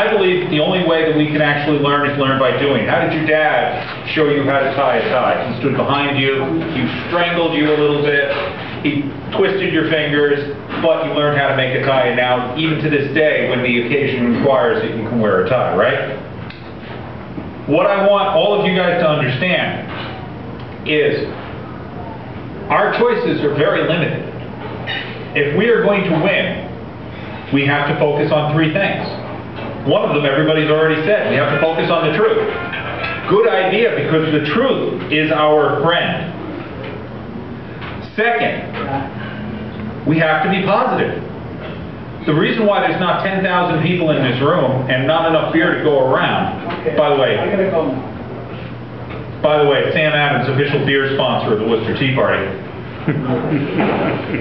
I believe the only way that we can actually learn is learn by doing. How did your dad show you how to tie a tie? He stood behind you, he strangled you a little bit, he twisted your fingers, but you learned how to make a tie, and now, even to this day, when the occasion requires it, you can wear a tie, right? What I want all of you guys to understand is our choices are very limited. If we are going to win, we have to focus on three things. One of them everybody's already said. We have to focus on the truth. Good idea, because the truth is our friend. Second, we have to be positive. The reason why there's not 10,000 people in this room and not enough beer to go around, Okay. by the way, I'm gonna go now. by the way, Sam Adams, official beer sponsor of the Worcester Tea Party,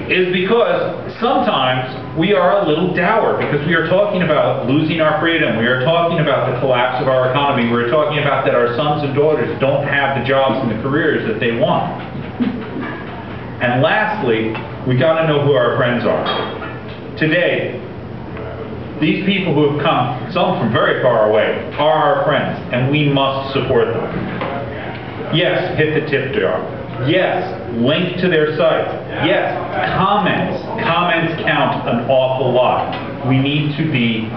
is because sometimes we are a little dour, because we are talking about losing our freedom, we are talking about the collapse of our economy, we're talking about that our sons and daughters don't have the jobs and the careers that they want. And lastly, we got to know who our friends are. Today, these people who have come, some from very far away, are our friends, and we must support them. Yes, hit the tip jar. Yes, link to their sites. Yes, comments. Comments count an awful lot. We need to be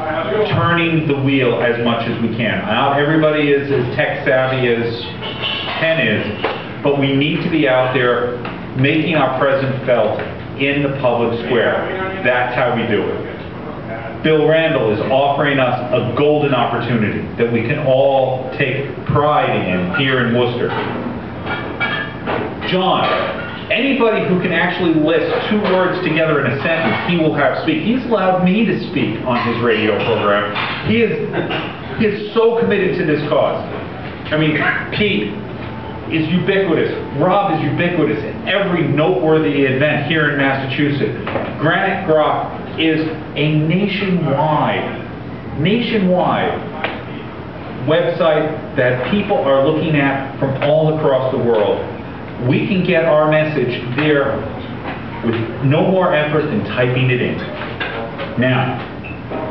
turning the wheel as much as we can. Not everybody is as tech savvy as Ken is, but we need to be out there making our presence felt in the public square. That's how we do it. Bill Randall is offering us a golden opportunity that we can all take pride in here in Worcester. John, anybody who can actually list two words together in a sentence, he will have speak. He's allowed me to speak on his radio program. He is so committed to this cause. I mean, Pete is ubiquitous. Rob is ubiquitous in every noteworthy event here in Massachusetts. Granite Grok is a nationwide website that people are looking at from all across the world. We can get our message there with no more effort than typing it in. Now,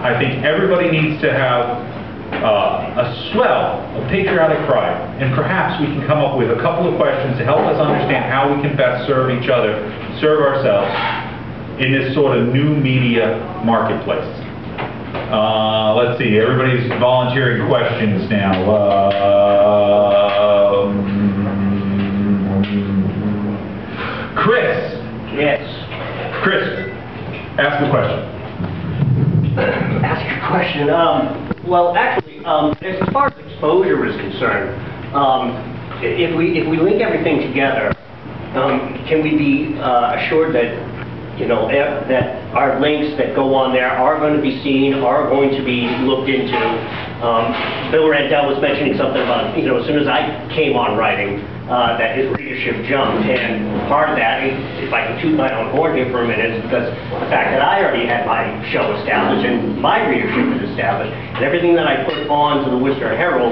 I think everybody needs to have a swell of patriotic pride, and perhaps we can come up with a couple of questions to help us understand how we can best serve each other, serve ourselves in this sort of new media marketplace. Let's see, everybody's volunteering questions now. Chris. Yes. Chris, ask the question. Ask your question. Well, actually, as far as exposure is concerned, if we link everything together, can we be assured that that our links that go on there are going to be seen, are going to be looked into? Bill Randall was mentioning something about, as soon as I came on writing, that his readership jumped, and part of that, if I can toot my own horn here for a minute, is because the fact that I already had my show established and my readership is established, and everything that I put on to the Worcester Herald,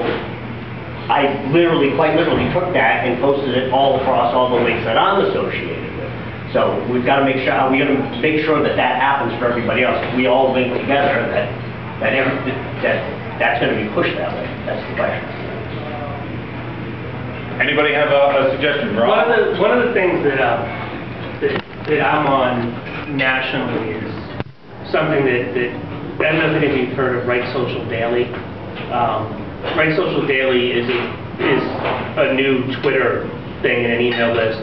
I quite literally took that and posted it all across all the links that I'm associated with. So we've got to make sure, we're going to make sure that that happens for everybody else. We all link together, that's going to be pushed that way. That's the question. Anybody have a suggestion, Rob? One of the things that I'm on nationally is something that I don't know if you've heard of Right Social Daily. Right Social Daily is a new Twitter thing and an email list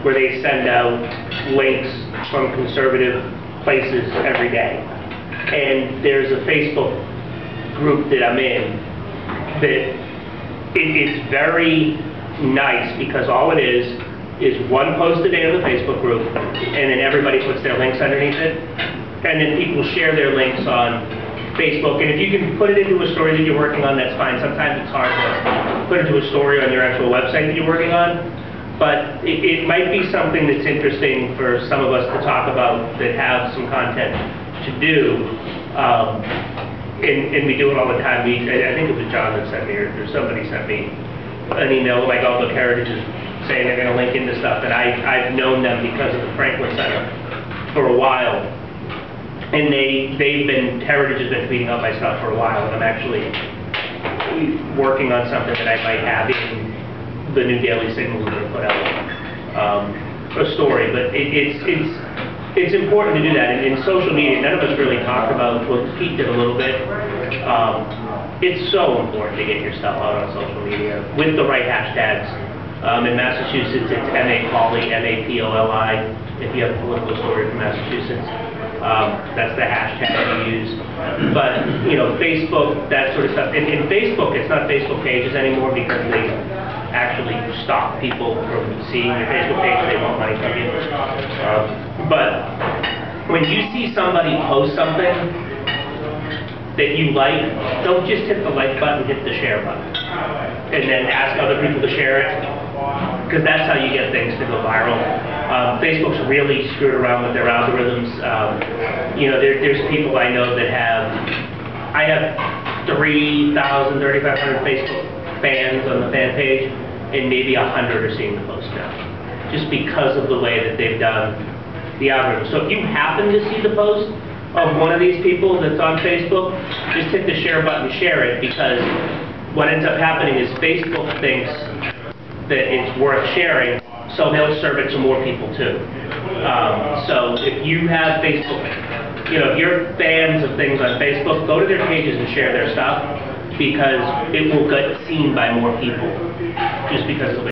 where they send out links from conservative places every day. And there's a Facebook group that I'm in that it's very nice, because all it is one post a day on the Facebook group, and then everybody puts their links underneath it, and then people share their links on Facebook. And if you can put it into a story that you're working on, that's fine. Sometimes it's hard to put into a story on your actual website that you're working on, but it might be something that's interesting for some of us to talk about that have some content to do. And we do it all the time. I think it was John that sent me, or somebody sent me an email like Outlook Heritage is saying they're going to link into stuff, and I've known them because of the Franklin Center for a while. And Heritage has been tweeting out my stuff for a while, and I'm actually working on something that I might have in the new Daily Signal we're going to put out, a story. But it's important to do that. And in social media, none of us really talk about, well, Pete did a little bit. It's so important to get your stuff out on social media with the right hashtags. In Massachusetts, it's MAPOLI, M-A-P-O-L-I, if you have a political story from Massachusetts. That's the hashtag you use. But, Facebook, that sort of stuff. In Facebook, it's not Facebook pages anymore because they actually stop people from seeing your Facebook page. They want money from you. But when you see somebody post something that you like, don't just hit the like button, hit the share button. And then ask other people to share it, because that's how you get things to go viral. Facebook's really screwed around with their algorithms. There's people I know that I have 3,000, 3,500 Facebook fans on the fan page, and maybe 100 are seeing the post now, just because of the way that they've done the algorithm. So if you happen to see the post of one of these people that's on Facebook, just hit the share button, share it, because what ends up happening is Facebook thinks that it's worth sharing, so they'll serve it to more people too. So if you have Facebook, if you're fans of things on Facebook, go to their pages and share their stuff, because it will get seen by more people, just because of the way